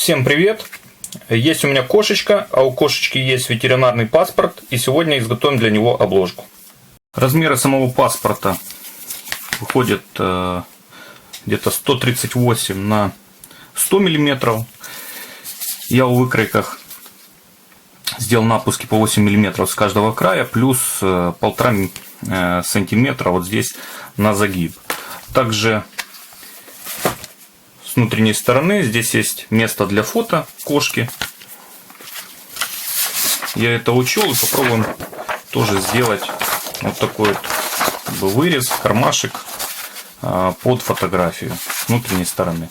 Всем привет! Есть у меня кошечка, а у кошечки есть ветеринарный паспорт, и сегодня изготовим для него обложку. Размеры самого паспорта выходят где-то 138 на 100 мм. Я у выкройках сделал напуски по 8 мм с каждого края, плюс 1,5 сантиметра вот здесь на загиб. Также с внутренней стороны здесь есть место для фото кошки. Я это учел, и попробуем тоже сделать вот такой вот вырез, кармашек под фотографию с внутренней стороны.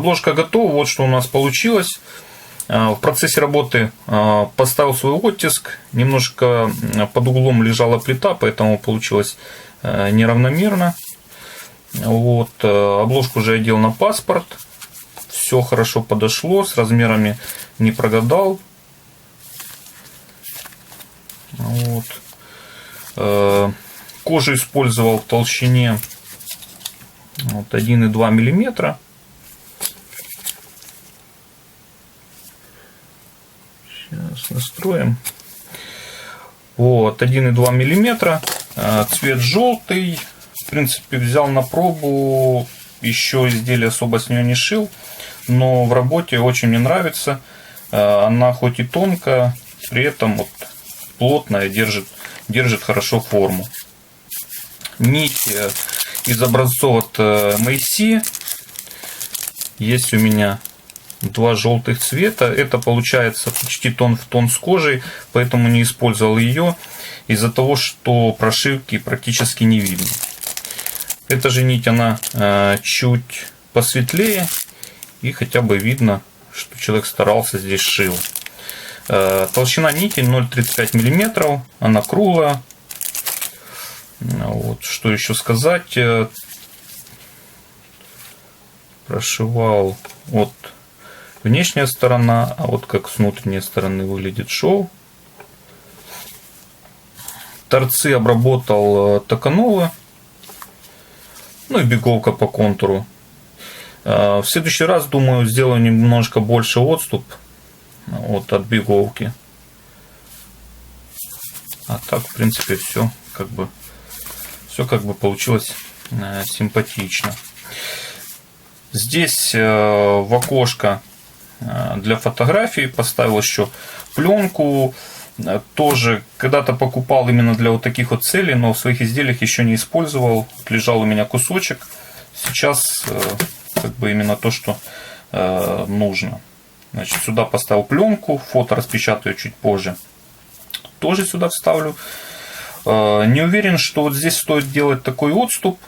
Обложка готова, вот что у нас получилось. В процессе работы поставил свой оттиск, немножко под углом лежала плита, поэтому получилось неравномерно. Вот, обложку уже одел на паспорт, все хорошо подошло, с размерами не прогадал. Вот. Кожу использовал в толщине 1,2 мм. Сейчас настроим. Вот, 1,2 мм. Цвет желтый. В принципе, взял на пробу. Еще изделие особо с нее не шил. Но в работе очень мне нравится. Она хоть и тонкая, при этом вот плотная, держит хорошо форму. Нить из образцов от Мэйси. Есть у меня два желтых цвета. Это получается почти тон в тон с кожей, поэтому не использовал ее из-за того, что прошивки практически не видно. Эта же нить, она чуть посветлее, и хотя бы видно, что человек старался, здесь шил. Толщина нити 0,35 мм, она круглая. Вот, что еще сказать. Прошивал вот внешняя сторона, а вот как с внутренней стороны выглядит шов. Торцы обработал Такановы. Ну и биговка по контуру. В следующий раз, думаю, сделаю немножко больше отступ вот от биговки. А так, в принципе, все как бы получилось симпатично. Здесь в окошко для фотографий поставил еще пленку. Тоже когда-то покупал именно для вот таких вот целей, но в своих изделиях еще не использовал. Лежал у меня кусочек. Сейчас как бы именно то, что нужно. Значит, сюда поставил пленку, фото распечатаю чуть позже. Тоже сюда вставлю. Не уверен, что вот здесь стоит делать такой отступ.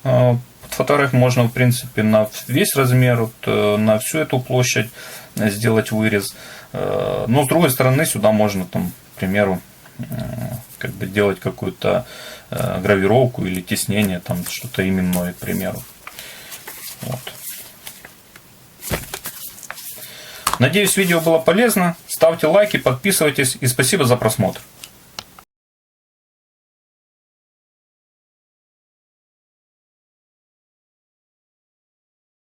Под фотографию можно, в принципе, на весь размер, вот, на всю эту площадь сделать вырез. Но с другой стороны, сюда можно, там, к примеру, как бы делать какую-то гравировку или теснение, там что-то именное, к примеру. Вот. Надеюсь, видео было полезно. Ставьте лайки, подписывайтесь и спасибо за просмотр.